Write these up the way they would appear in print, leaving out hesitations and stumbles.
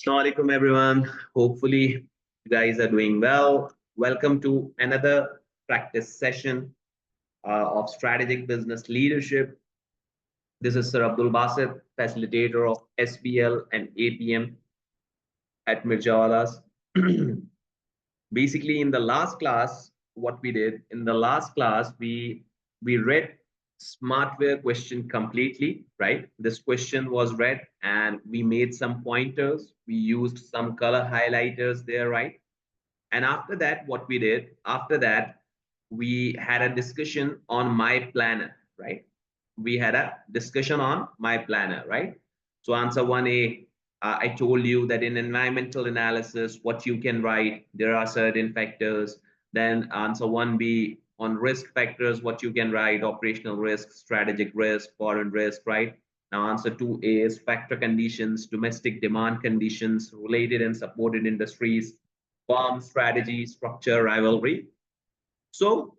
Assalamualaikum everyone. Hopefully you guys are doing well. Welcome to another practice session of strategic business leadership. This is Sir Abdul Basit, facilitator of SBL and APM at Mirjawala's. Basically, in the last class, what we did in the last class, we read Smartwear question completely, right? This question was read and we made some pointers. We used some color highlighters there, right? And after that, what we did, after that, we had a discussion on my planner, right? We had a discussion on my planner, right? So answer 1A, I told you that in environmental analysis, what you can write, there are certain factors. Then answer 1B, on risk factors, what you can write, operational risk, strategic risk, foreign risk, right? Now answer 2A is factor conditions, domestic demand conditions, related and supported industries, firm strategy, structure, rivalry. So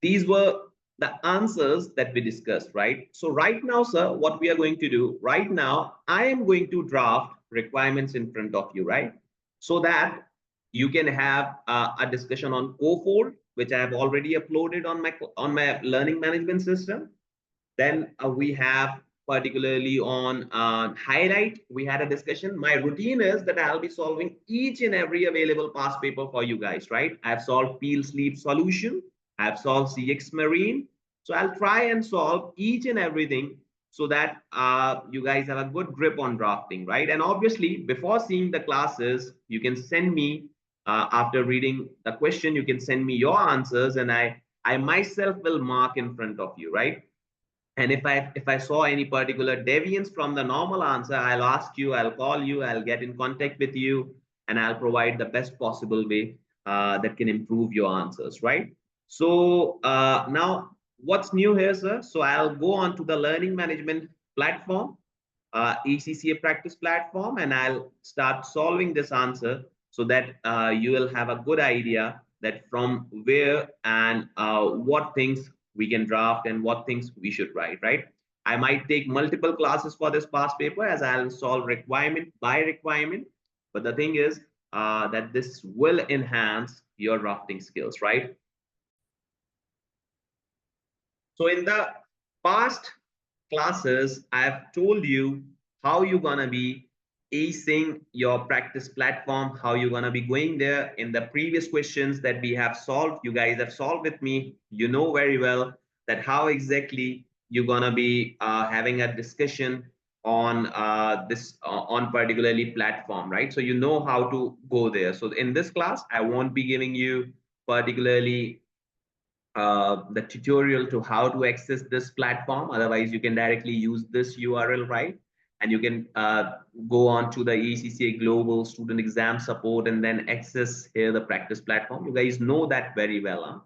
these were the answers that we discussed, right? So right now, sir, what we are going to do right now, I am going to draft requirements in front of you, right? So that you can have a discussion on CoFold, which I have already uploaded on my learning management system. Then we have particularly on highlight, we had a discussion. My routine is that I'll be solving each and every available past paper for you guys, right? I've solved peel sleep solution. I've solved CX Marine. So I'll try and solve each and everything so that you guys have a good grip on drafting, right? And obviously, before seeing the classes, you can send me, after reading the question, you can send me your answers and I myself will mark in front of you, right? And if I saw any particular deviance from the normal answer, I'll ask you, I'll call you, I'll get in contact with you, and I'll provide the best possible way that can improve your answers, right? So now what's new here, sir? So I'll go on to the learning management platform, ACCA practice platform, and I'll start solving this answer so that you will have a good idea that from where and what things we can draft and what things we should write, right? I might take multiple classes for this past paper as I'll solve requirement by requirement. But the thing is that this will enhance your drafting skills, right? So in the past classes, I've told you how you're gonna be acing your practice platform, how you're gonna be going there. In the previous questions that we have solved, you guys have solved with me, you know very well that how exactly you're gonna be having a discussion on this on particularly platform, right? So you know how to go there. So in this class, I won't be giving you particularly the tutorial to how to access this platform. Otherwise, you can directly use this URL, right? And you can go on to the ACCA Global Student Exam Support and then access here the practice platform. You guys know that very well. Huh?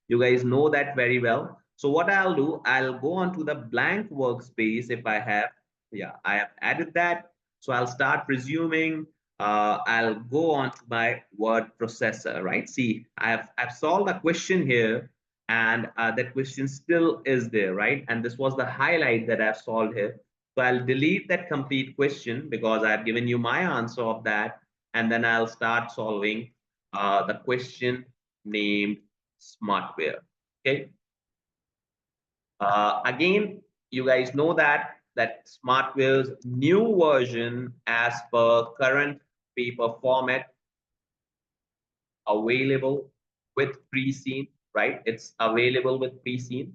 You guys know that very well. So what I'll do, I'll go on to the blank workspace if I have. Yeah, I have added that. So I'll start resuming. I'll go on to my word processor, right? See, I've solved a question here and that question still is there, right? And this was the highlight that I've solved here. So I'll delete that complete question because I've given you my answer of that. And then I'll start solving the question named Smartwear, okay? Again, you guys know that Smartwear's new version as per current paper format available with pre-seen, right? It's available with pre-seen.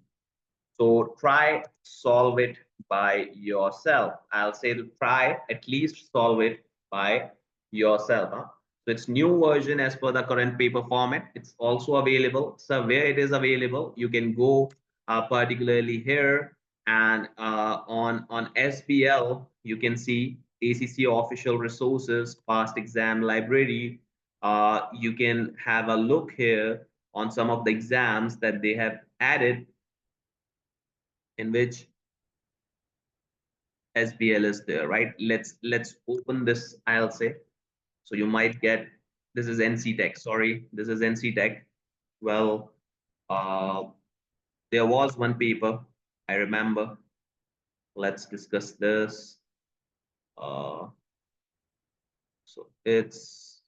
So try solve it by yourself. I'll say to try at least solve it by yourself. Huh? So it's new version as per the current paper format. It's also available. So where it is available, you can go particularly here and on SBL, you can see ACCA official resources, past exam library. You can have a look here on some of the exams that they have added in which SBL is there, right? Let's open this, I'll say. So you might get, this is NC Tech, sorry, this is NC Tech. Well, there was one paper, I remember. Let's discuss this. So it's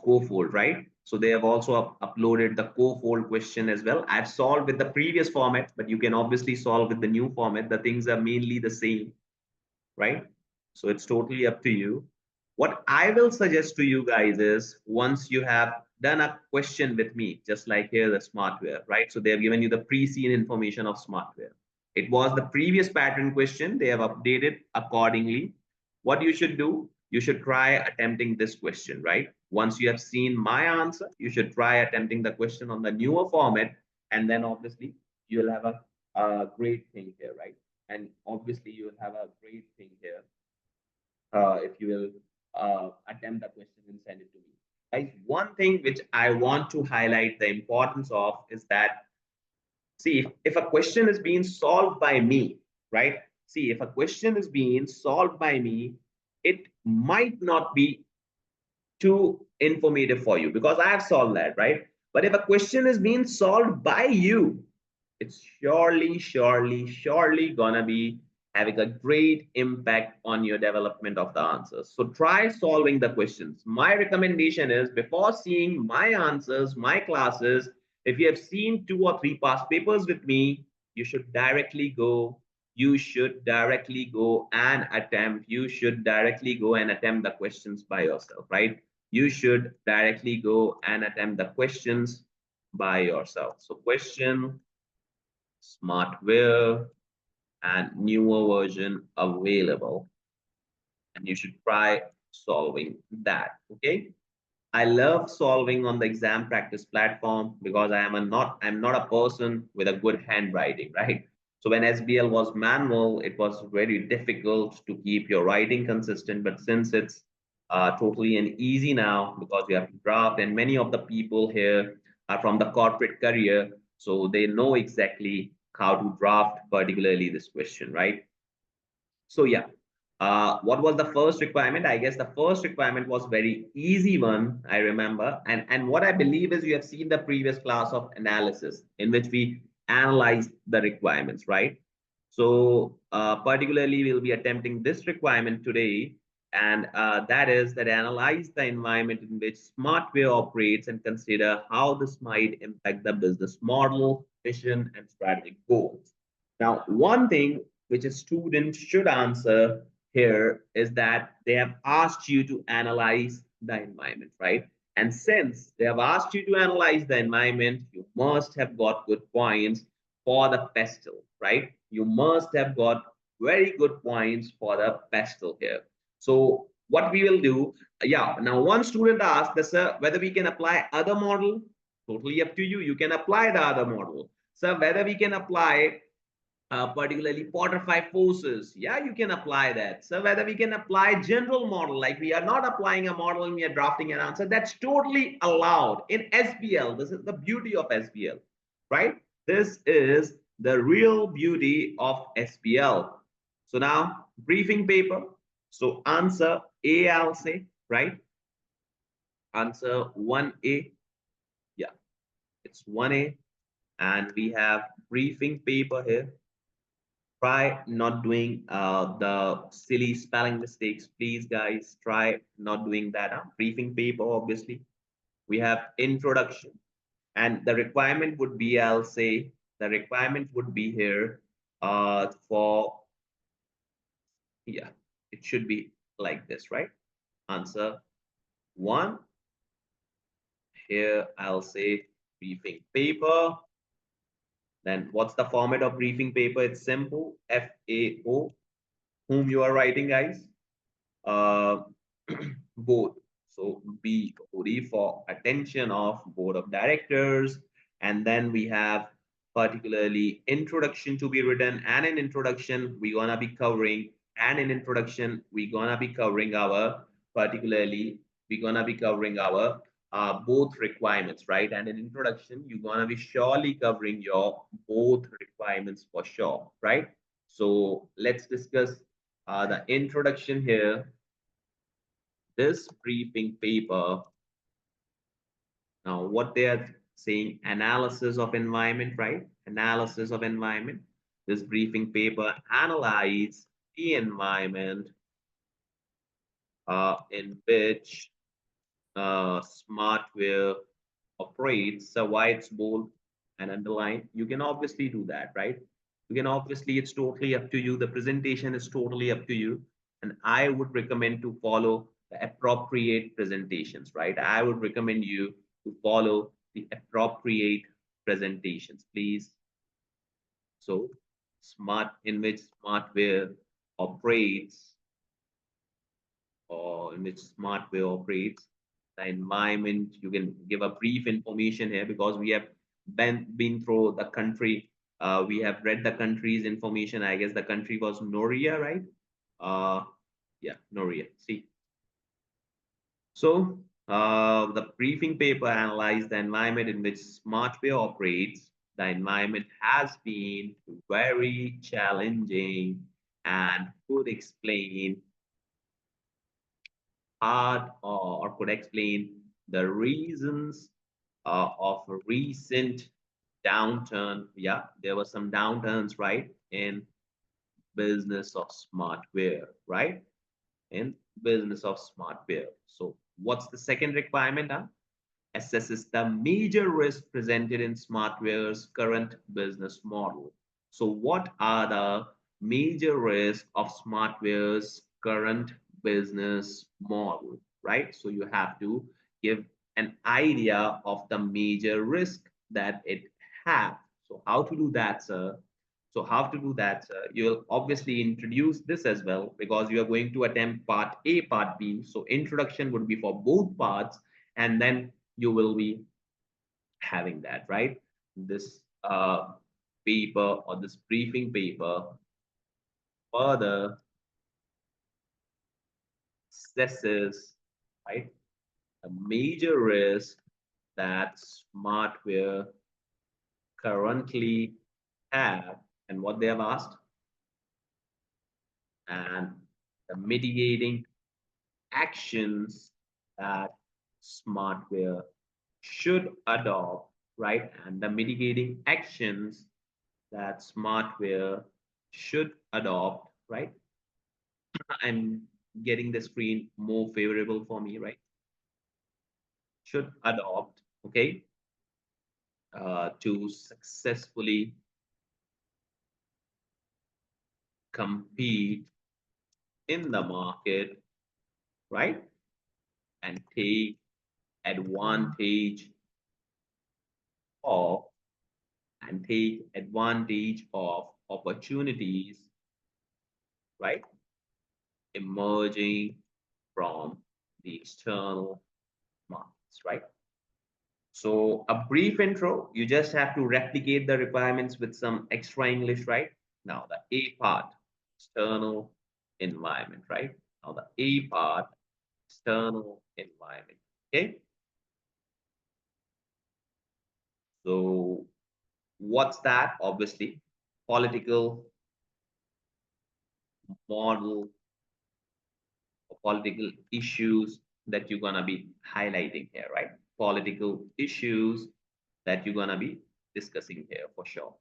co-fold, right? So they have also uploaded the co-fold question as well. I've solved with the previous format, but you can obviously solve with the new format. The things are mainly the same, right? So it's totally up to you. What I will suggest to you guys is once you have done a question with me, just like here the Smartwear, right? So they have given you the pre-seen information of Smartwear. It was the previous pattern question. They have updated accordingly. What you should do, you should try attempting this question, right? Once you have seen my answer, you should try attempting the question on the newer format. And then obviously you'll have a great thing here, right? And obviously you'll have a great thing here if you will attempt the question and send it to me. Guys, one thing which I want to highlight the importance of is that, see, if a question is being solved by me, right? See, if a question is being solved by me, it might not be too informative for you because I have solved that, right? But if a question is being solved by you, it's surely gonna be having a great impact on your development of the answers. So try solving the questions. My recommendation is before seeing my answers, my classes, if you have seen 2 or 3 past papers with me, you should directly go and attempt the questions by yourself, right? You should directly go and attempt the questions by yourself. So question, Smartwear, and newer version available. And you should try solving that. Okay. I love solving on the exam practice platform because I'm not a person with a good handwriting, right? So when SBL was manual, it was very difficult to keep your writing consistent. But since it's totally and easy now because you have to draft, and many of the people here are from the corporate career, so they know exactly how to draft, particularly this question, right? So yeah, what was the first requirement? I guess the first requirement was very easy one, I remember. And what I believe is you have seen the previous class of analysis in which we analyzed the requirements, right? So particularly we'll be attempting this requirement today. And that is that analyze the environment in which Smartwear operates and consider how this might impact the business model, vision, and strategic goals. Now, one thing which a student should answer here is that they have asked you to analyze the environment, right? And since they have asked you to analyze the environment, you must have got good points for the pestle, right? You must have got very good points for the pestle here. So what we will do, yeah, now one student asked, sir, whether we can apply other model, totally up to you. You can apply the other model. Sir, whether we can apply particularly Potter five forces. Yeah, you can apply that. So whether we can apply general model, like we are not applying a model and we are drafting an answer, that's totally allowed in SBL. This is the beauty of SBL, right? This is the real beauty of SBL. So now briefing paper. So answer A, I'll say, right? Answer 1A. Yeah, it's 1A. And we have briefing paper here. Try not doing the silly spelling mistakes, please, guys. Try not doing that. Briefing paper, obviously. We have introduction, and the requirement would be, I'll say, the requirement would be here for, yeah, it should be like this, right? Answer 1. Here, I'll say briefing paper. Then what's the format of briefing paper? It's simple, FAO, whom you are writing, guys. uh, both. So BOD for attention of board of directors. And then we have particularly introduction to be written, and in introduction, we're gonna be covering, our particularly, we're gonna be covering our both requirements, right? And in introduction, you're gonna be surely covering your both requirements for sure, right? So let's discuss the introduction here. This briefing paper, now what they are saying, analysis of environment, right? Analysis of environment. This briefing paper analyze the environment in which Smartwear operates. So why it's bold and underlined? You can obviously do that, right? You can obviously, it's totally up to you. The presentation is totally up to you. And I would recommend to follow the appropriate presentations, right? I would recommend you to follow the appropriate presentations, please. So smart, in which Smartwear operates, or in which Smartwear operates, the environment. You can give a brief information here because we have been through the country. We have read the country's information. I guess the country was Noria, right? Uh, yeah, Noria. See, so the briefing paper analyzed the environment in which Smartwear operates. The environment has been very challenging and could explain hard or could explain the reasons of a recent downturn. Yeah, there were some downturns, right, in business of smartware, right? In business of smartware. So what's the second requirement? Assesses the major risks presented in Smartwear's current business model. So what are the major risks of Smartwear's current business model, right? So you have to give an idea of the major risk that it has. So how to do that, sir? So how to do that, sir? You'll obviously introduce this as well because you are going to attempt part A, part B. So introduction would be for both parts, and then you will be having that, right? This paper or this briefing paper further assesses, right, a major risk that Smartwear currently have and what they have asked, and the mitigating actions that Smartwear should adopt, right? And the mitigating actions that Smartwear should adopt, right? I'm getting the screen more favorable for me, right? Should adopt, okay, to successfully compete in the market, right? And take advantage of opportunities, right? Emerging from the external markets, right? So a brief intro, you just have to replicate the requirements with some extra English, right? Now the A part, external environment, right? Now the A part, external environment, okay? So what's that? Obviously, political model or political issues that you're gonna be highlighting here, right? Political issues that you're gonna be discussing here for sure.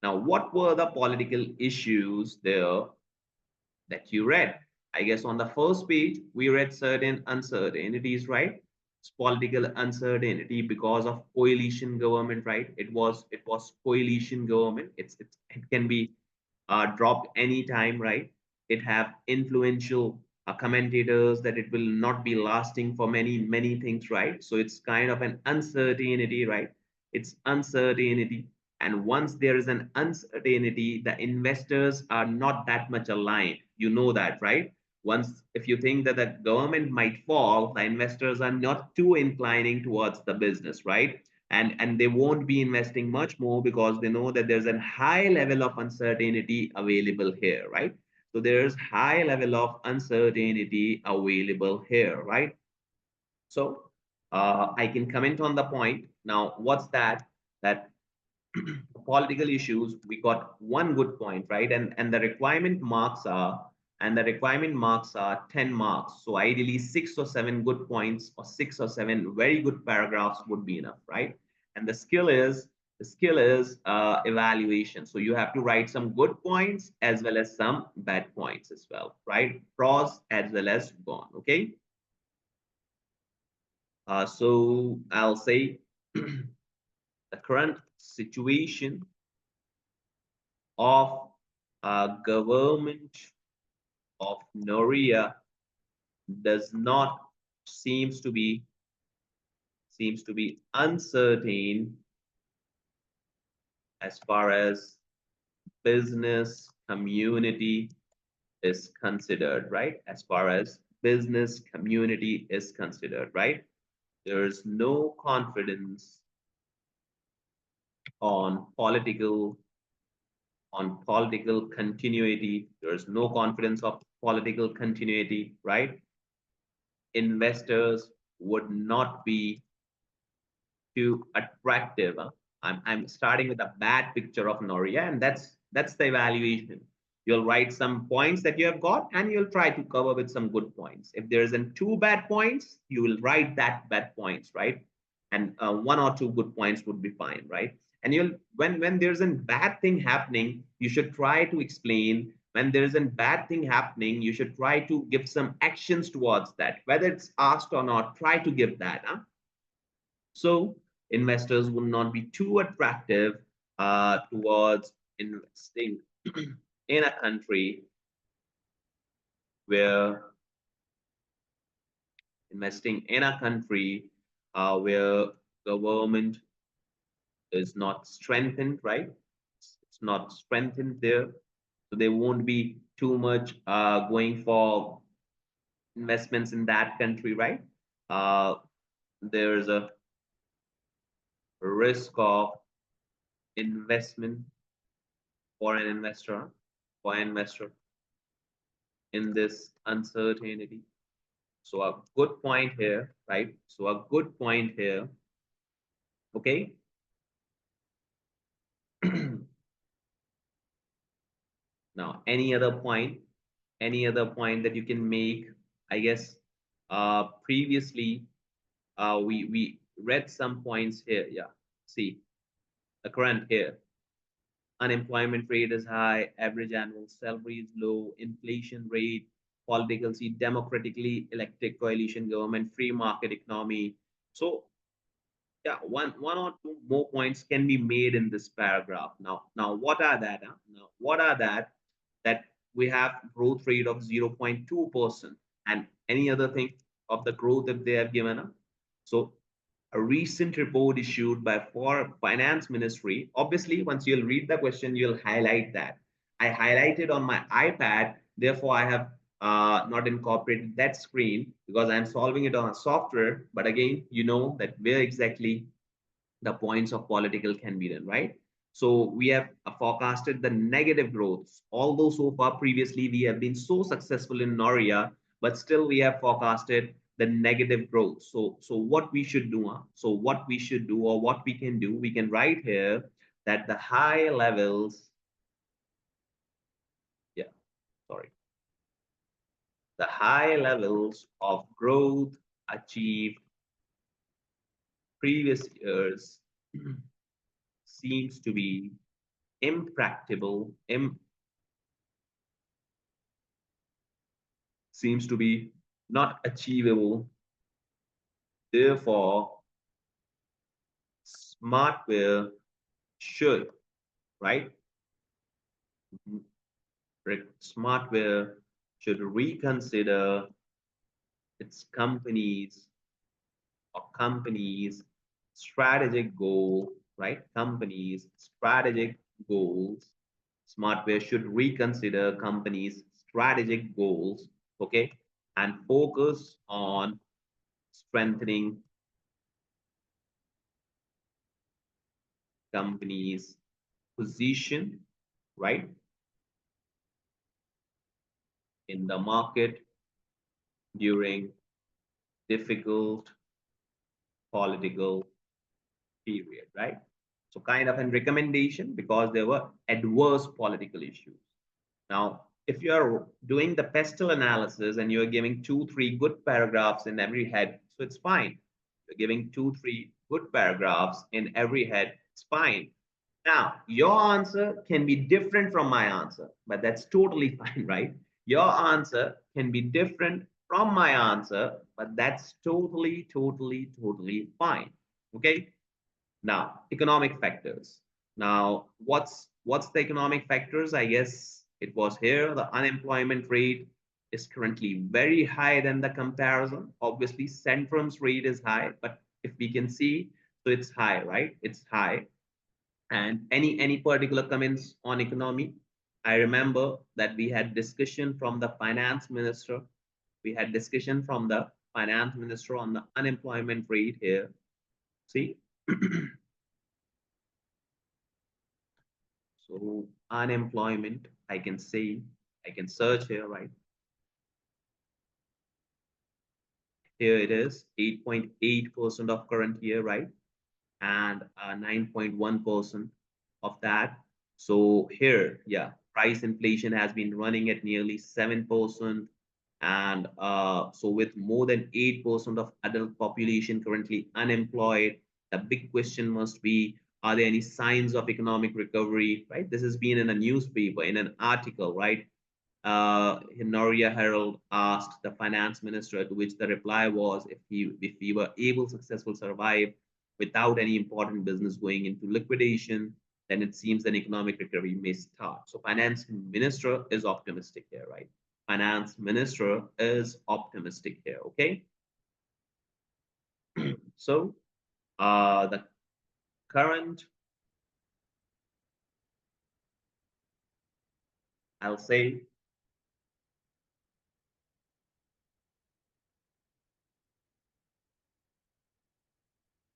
Now, what were the political issues there that you read? I guess on the first page, we read certain uncertainties, right? It's political uncertainty because of coalition government, right? It was coalition government. It can be dropped anytime, right? It have influential commentators that it will not be lasting for many things, right? So it's kind of an uncertainty, right? It's uncertainty. And once there is an uncertainty, the investors are not that much aligned. You know that, right? Once, if you think that the government might fall, the investors are not too inclining towards the business, right? And they won't be investing much more because they know that there's a high level of uncertainty available here, right? So there's high level of uncertainty available here, right? So I can comment on the point. Now, what's that? That political issues, we got one good point, right? And the requirement marks are, 10 marks. So ideally 6 or 7 good points or 6 or 7 very good paragraphs would be enough, right? And the skill is The skill is evaluation. So you have to write some good points as well as some bad points as well, right? Pros as well as gone, okay? So I'll say the current situation of government of Noria does not seems to be uncertain as far as business community is considered, right? As far as business community is considered, right? There's no confidence on political continuity. There's no confidence of political continuity, right? Investors would not be too attractive. I'm starting with a bad picture of Noria, and that's the evaluation. You'll write some points that you have got, and you'll try to cover with some good points. If there isn't two bad points, you will write that bad points, right? And one or two good points would be fine, right? And you'll when there's a bad thing happening, you should try to explain. When there's a bad thing happening, you should try to give some actions towards that. Whether it's asked or not, try to give that. So investors will not be too attractive towards investing in a country where where government is not strengthened, right? It's not strengthened there, so they won't be too much going for investments in that country, right? Uh, there's a risk of investment for an investor, for an investor in this uncertainty. So a good point here, right? So a good point here, okay? Now, any other point that you can make? I guess previously we read some points here. Yeah, see the current here. Unemployment rate is high, average annual salary is low, inflation rate, political seat, democratically elected coalition government, free market economy. So yeah, one or two more points can be made in this paragraph. Now what are that? Now what are that? That we have growth rate of 0.2% and any other thing of the growth that they have given. So a recent report issued by finance ministry. Obviously, once you'll read the question, you'll highlight that. I highlighted on my iPad, therefore I have not incorporated that screen because I'm solving it on a software. But again, you know that where exactly the points of political can be done, right? So we have forecasted the negative growth. Although so far previously we have been so successful in Noria, but still we have forecasted the negative growth. So what we should do, so what we should do or what we can do, we can write here that the high levels, yeah, sorry, the high levels of growth achieved previous years seems to be impracticable, seems to be not achievable. Therefore, Smartwear should, right? Smartwear should reconsider its company's strategic goal, right? Company's strategic goals. Smartwear should reconsider company's strategic goals, okay, and focus on strengthening company's position, right, in the market during difficult political period, right? So kind of a recommendation because there were adverse political issues. Now, if you are doing the pestle analysis and you're giving 2, 3 good paragraphs in every head, so it's fine. You're giving 2, 3 good paragraphs in every head, it's fine. Now, your answer can be different from my answer, but that's totally fine, right? Your answer can be different from my answer, but that's totally fine. Okay. Now, economic factors. Now, what's the economic factors? I guess it was here. The unemployment rate is currently very high than the comparison. Obviously, Centrum's rate is high, but if we can see, so it's high, right? It's high. And any particular comments on economy? I remember that we had discussion from the finance minister. We had discussion from the finance minister on the unemployment rate here. See? So unemployment, I can say, I can search here, right? Here it is, 8.8% of current year, right? And 9.1% of that. So here, yeah, price inflation has been running at nearly 7%. And so with more than 8% of adult population currently unemployed, the big question must be, are there any signs of economic recovery, right? This has been in a newspaper, in an article, right? Noria Herald asked the finance minister, to which the reply was, if he were able successful survive without any important business going into liquidation, then it seems an economic recovery may start. So finance minister is optimistic here, right? Finance minister is optimistic here. Okay. So the current, I'll say,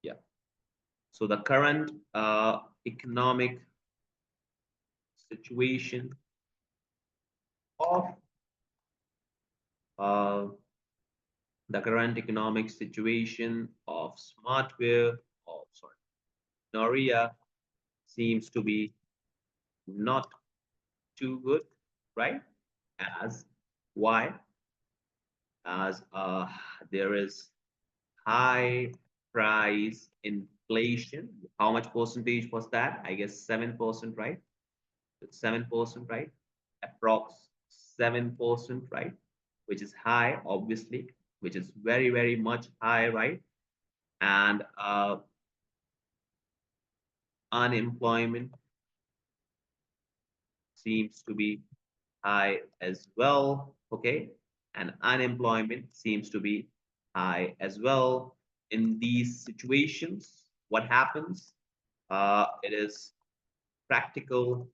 yeah. So the current economic situation of uh, the current economic situation of Smartwear, or sorry, Noria, seems to be not too good, right? As why? As there is high price inflation. How much percentage was that? I guess 7%, right? It's 7%, right? Approx 7%, right? Which is high, obviously, which is very much high, right? And unemployment seems to be high as well. Okay. And unemployment seems to be high as well. In these situations, what happens? It is practical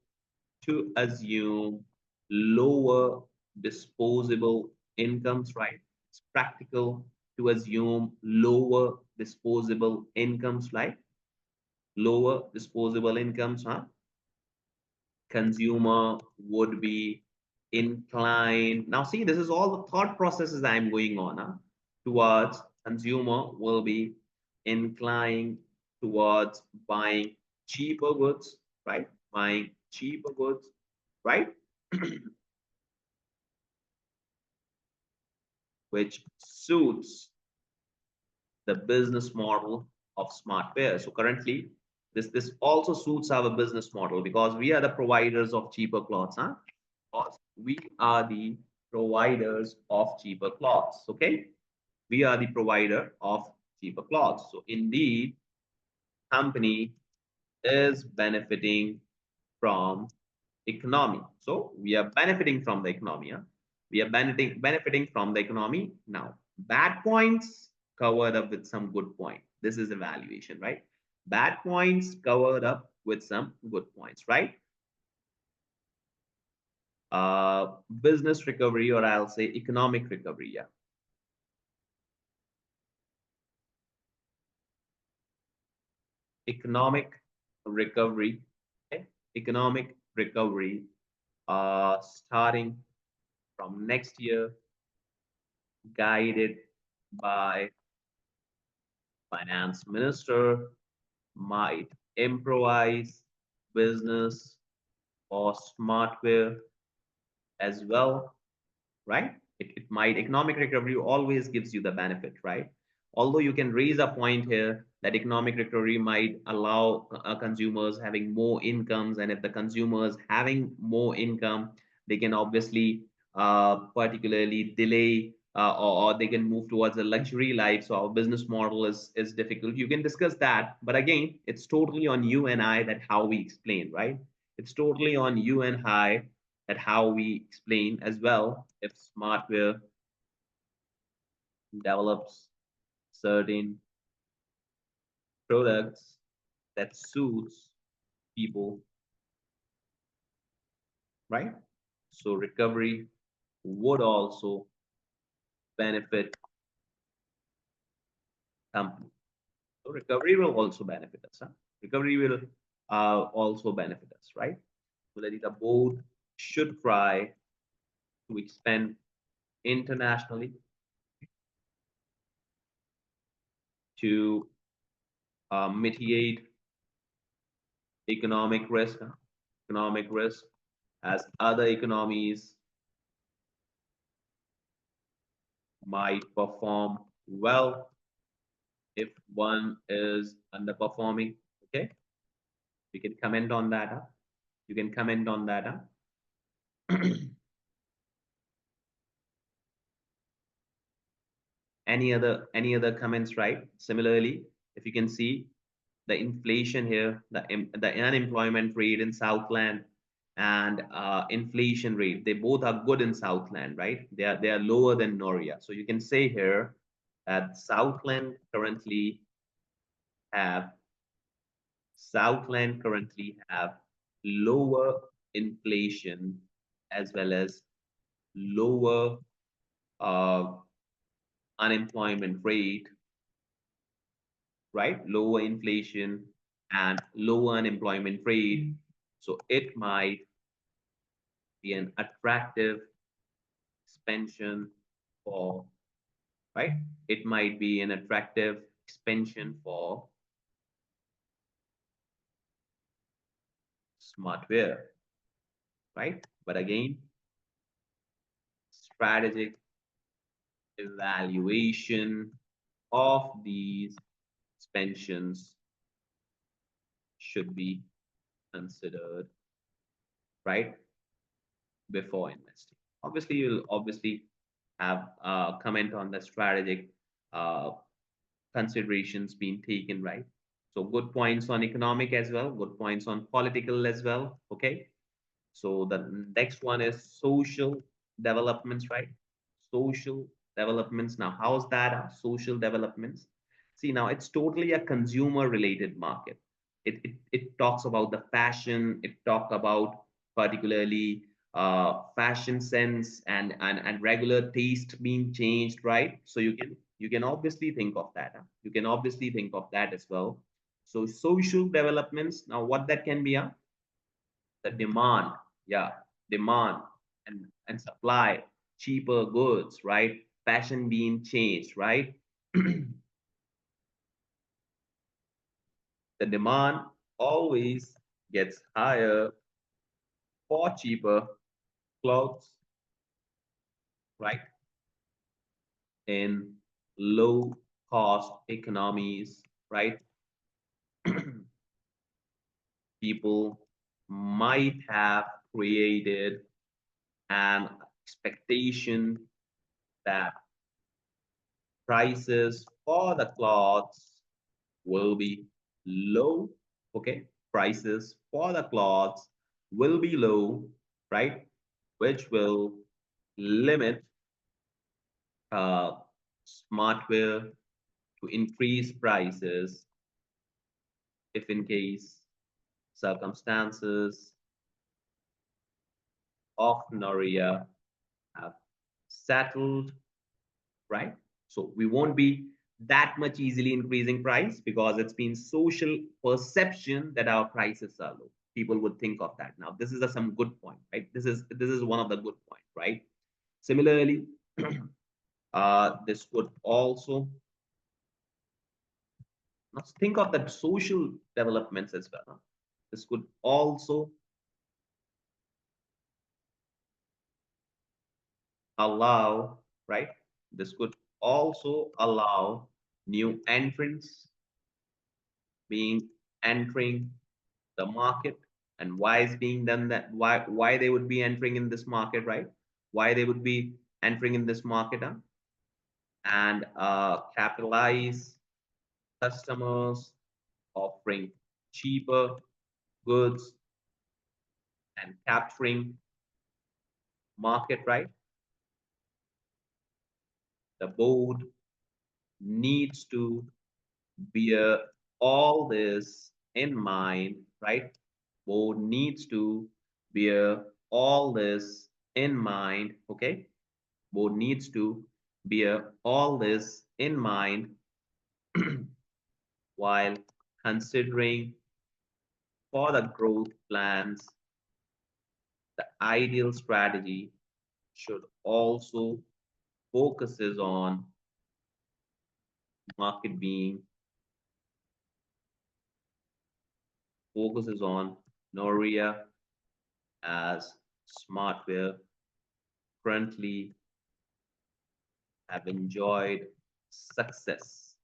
to assume lower disposable incomes, right? It's practical to assume lower disposable incomes, like lower disposable incomes, huh? Consumer would be inclined. Now, see, this is all the thought processes I'm going on, huh? Towards consumer will be inclined towards buying cheaper goods, right? Buying cheaper goods, right? Which suits the business model of Smartwear. So currently, this also suits our business model because we are the providers of cheaper clothes, huh? Because we are the providers of cheaper clothes. Okay, we are the provider of cheaper clothes. So indeed, company is benefiting from economy. So we are benefiting from the economy. Huh? We are benefiting from the economy. Now, bad points covered up with some good point. This is evaluation, right? Bad points covered up with some good points, right? Business recovery, or I'll say economic recovery. Yeah. Economic recovery. Okay? Economic recovery starting from next year, guided by finance minister, might improvise business or Smartwear as well, right? Might, economic recovery always gives you the benefit, right? Although you can raise a point here That economic recovery might allow consumers having more incomes, and if the consumers having more income, they can obviously particularly delay or they can move towards a luxury life. So our business model is difficult. You can discuss that, but again, it's totally on you and I that how we explain, right? It's totally on you and I that how we explain as well. If Smartwear develops certain products that suits people, right? So recovery would also benefit company. So recovery will also benefit us. Huh? Recovery will also benefit us, right? So that the board should try to expand internationally to mitigate economic risk, economic risk as other economies might perform well if one is underperforming. Okay, we can comment on that. Huh? You can comment on that. Huh? Any other comments, right? Similarly, if you can see the inflation here, the unemployment rate in Southland and inflation rate, they both are good in Southland, right? They are lower than Noria. So you can say here that have Southland currently have lower inflation as well as lower uh, unemployment rate, right? Lower inflation and lower unemployment rate. So it might be an attractive expansion for, right? It might be an attractive expansion for Smartwear, right? But again, strategic evaluation of these expansions should be considered, right, before investing. Obviously, you'll obviously have comment on the strategic uh, considerations being taken, right? So good points on economic as well, good points on political as well. Okay. So the next one is social developments, right? Social developments. Now, how's that? Social developments. See, now it's totally a consumer related market. It talks about the fashion, it talk about particularly fashion sense and regular taste being changed, right? So you can obviously think of that. Huh? You can obviously think of that as well. So social developments. Now, what that can be? The demand, yeah, demand and supply cheaper goods, right? Fashion being changed, right? The demand always gets higher for cheaper clothes, right? In low cost economies, right? People might have created an expectation that prices for the clothes will be low. Okay, prices for the clothes will be low, right? Which will limit uh, Smartwear to increase prices if in case circumstances of Noria have settled, right? So we won't be that much easily increasing price because it's been social perception that our prices are low. People would think of that. Now, this is some good point, right? This is one of the good point, right? Similarly, this could also let's think of the social developments as well. This could also allow, right? This could also allow new entrants being entering the market, and why is being done that, why they would be entering in this market, right? Why they would be entering in this market, and capitalize customers, offering cheaper goods and capturing market, right? The board needs to bear all this in mind, right? Board needs to bear all this in mind, okay? Board needs to bear all this in mind while considering for the growth plans. The ideal strategy should also focuses on market being focuses on Noria as Smartwear currently have enjoyed success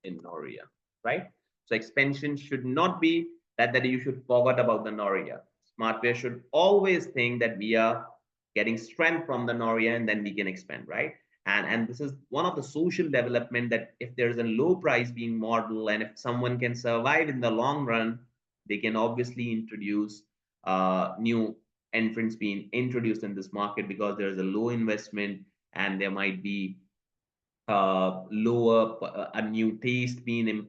in Noria, right? So expansion should not be that you should forget about the Noria. Smartwear should always think that we are getting strength from the Noria and then we can expand, right? And this is one of the social development, that if there's a low price being model and if someone can survive in the long run, they can obviously introduce new entrants being introduced in this market, because there's a low investment and there might be lower a new taste being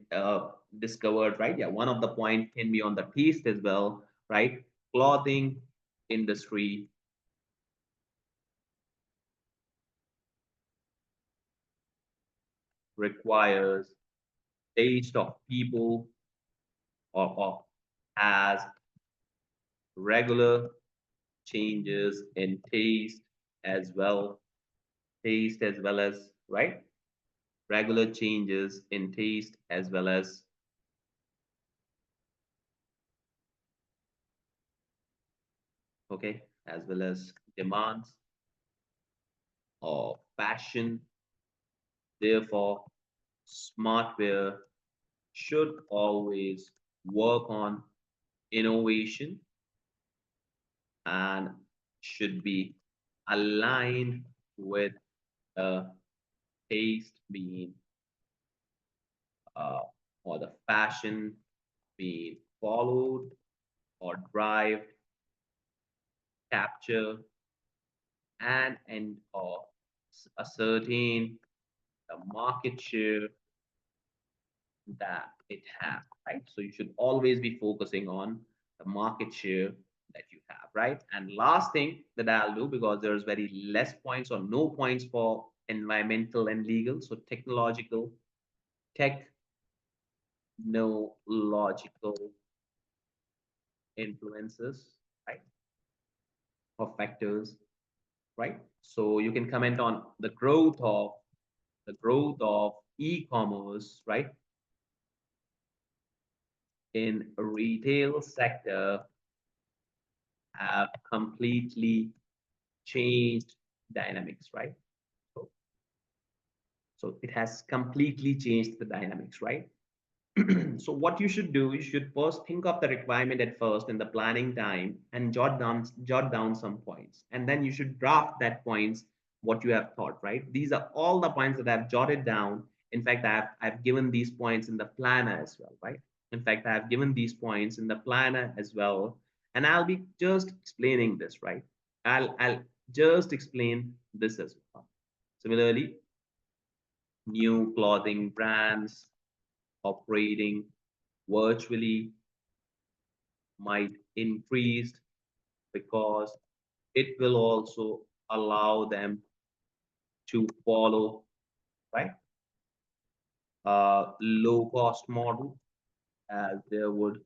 discovered, right? Yeah, one of the point can be on the taste as well, right? Clothing industry requires taste of people, or has regular changes in taste as well as, right? Regular changes in taste as well as, okay, as well as demands of fashion. Therefore, Smartwear should always work on innovation and should be aligned with the taste being uh, or the fashion being followed or drive, capture, and or ascertain the market share that it has, right? So you should always be focusing on the market share that you have, right? And last thing that I'll do, because there's very less points or no points for environmental and legal, so technological influences, right? Or factors, right? So you can comment on the growth of e-commerce, right? In retail sector have completely changed dynamics, right? So, so it has completely changed the dynamics, right? So what you should do, you should first think of the requirement at first in the planning time and jot down some points, and then you should draft that points what you have thought, right? These are all the points that I've jotted down. In fact, I've given these points in the planner as well, right? In fact, I've given these points in the planner as well, and I'll be just explaining this, right? I'll just explain this as well. Similarly, new clothing brands operating virtually might increase, because it will also allow them to follow, right, a low cost model, as there would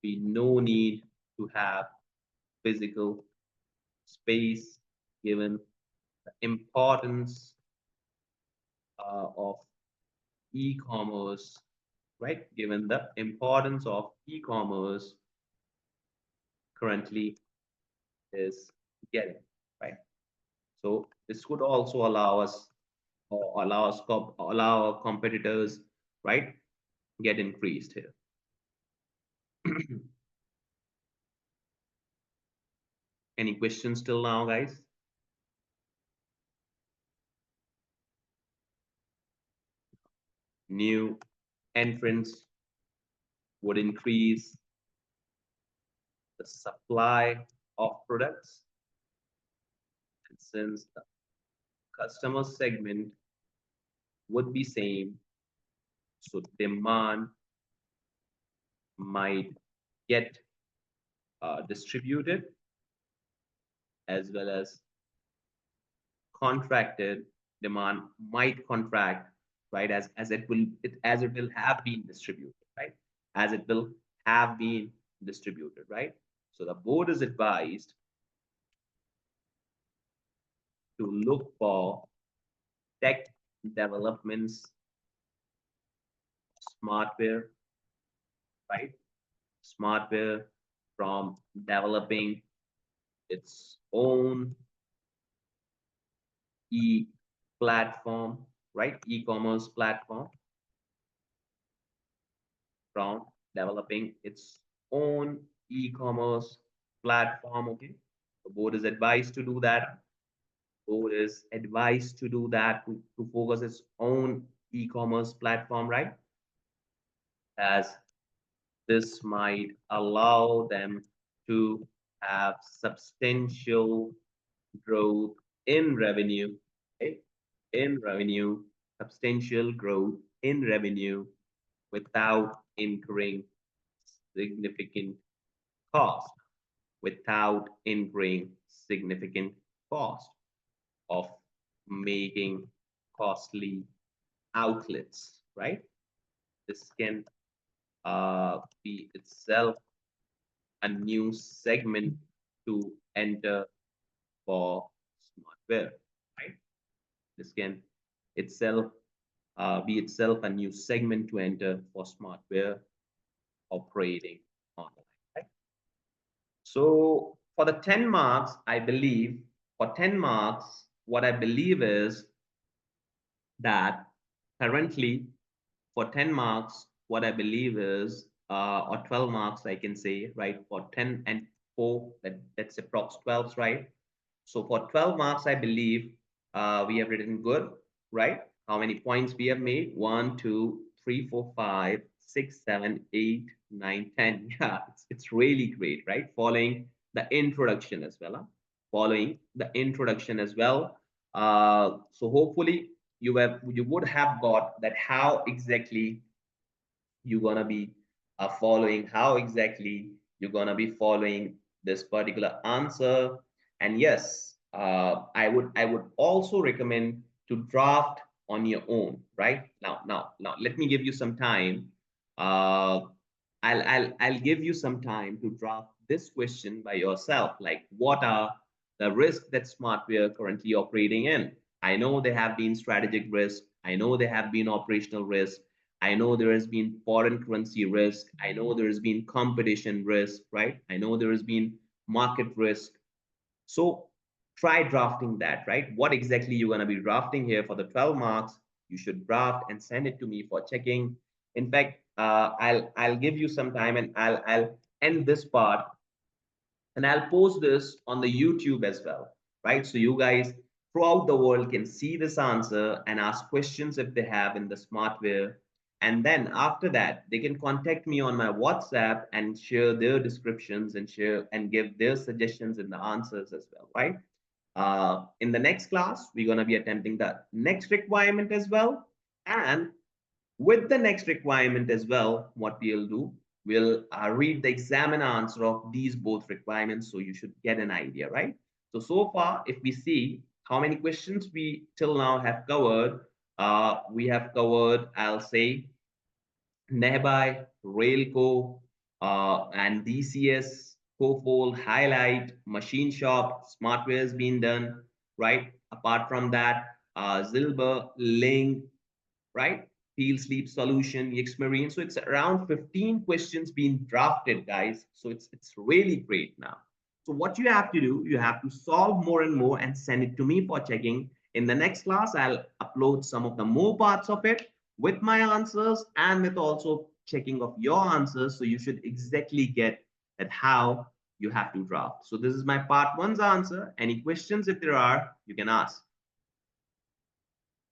be no need to have physical space, given the importance of e-commerce, right? Given the importance of e-commerce currently is getting, right? So this could also allow us, or allow our competitors, right, get increased here. Any questions till now, guys? New entrants would increase the supply of products. And since the customer segment would be same, so demand might get distributed as well as contracted. Demand might contract, right, as it will have been distributed, right, as it will have been distributed, right. So the board is advised to look for tech developments, smartware, right, smartware from developing its own platform, right, e-commerce platform, from developing its own e-commerce platform. Okay, the board is advised to do that. Board is advised to do that, to focus its own e-commerce platform, right, as this might allow them to have substantial growth in revenue, okay? In revenue, substantial growth in revenue without incurring significant cost, without incurring significant cost of making costly outlets, right? This can be itself a new segment to enter for Smartwear, right? This can itself be itself a new segment to enter for Smartwear operating online, right? So for the 10 marks, I believe, for 10 marks, what I believe is that currently for 10 marks, what I believe is, or 12 marks, I can say, right? For 10 and 4, that's approx 12, right? So for 12 marks, I believe we have written good, right? How many points we have made? 1, 2, 3, 4, 5, 6, 7, 8, 9, 10. Yeah, it's really great, right? Following the introduction as well. Huh? Following the introduction as well. So hopefully you would have got that how exactly you're gonna be following, how exactly you're gonna be following this particular answer. And yes, I would also recommend to draft on your own, right? Now let me give you some time. I'll give you some time to draft this question by yourself. Like, what are the risks that Smartwear currently operating in? I know there have been strategic risk. I know there have been operational risk. I know there has been foreign currency risk. I know there has been competition risk, right? I know there has been market risk. So try drafting that, right? What exactly you're going to be drafting here for the 12 marks? You should draft and send it to me for checking. In fact, I'll give you some time, and I'll end this part, and I'll post this on the YouTube as well, right? So you guys throughout the world can see this answer and ask questions if they have in the Smartwear. And then after that, they can contact me on my WhatsApp and share their descriptions and share and give their suggestions in the answers as well, right? In the next class, we're going to be attempting the next requirement as well. And with the next requirement as well, what we'll do, we'll read the exam and answer of these both requirements, so you should get an idea, right? So far, if we see how many questions we till now have covered, we have covered, I'll say, Nearby, Railco, and DCS, Cofold, Highlight, Machine Shop, Smartwear has been done, right? Apart from that, Zilber, Link, right? Field Sleep Solution, experience. So it's around 15 questions being drafted, guys. So it's really great now. So what you have to do, you have to solve more and more and send it to me for checking. In the next class, I'll upload some of the more parts of it. with my answers and with also checking of your answers. So you should exactly get at how you have to draft. So this is my part one's answer. Any questions, if there are, you can ask.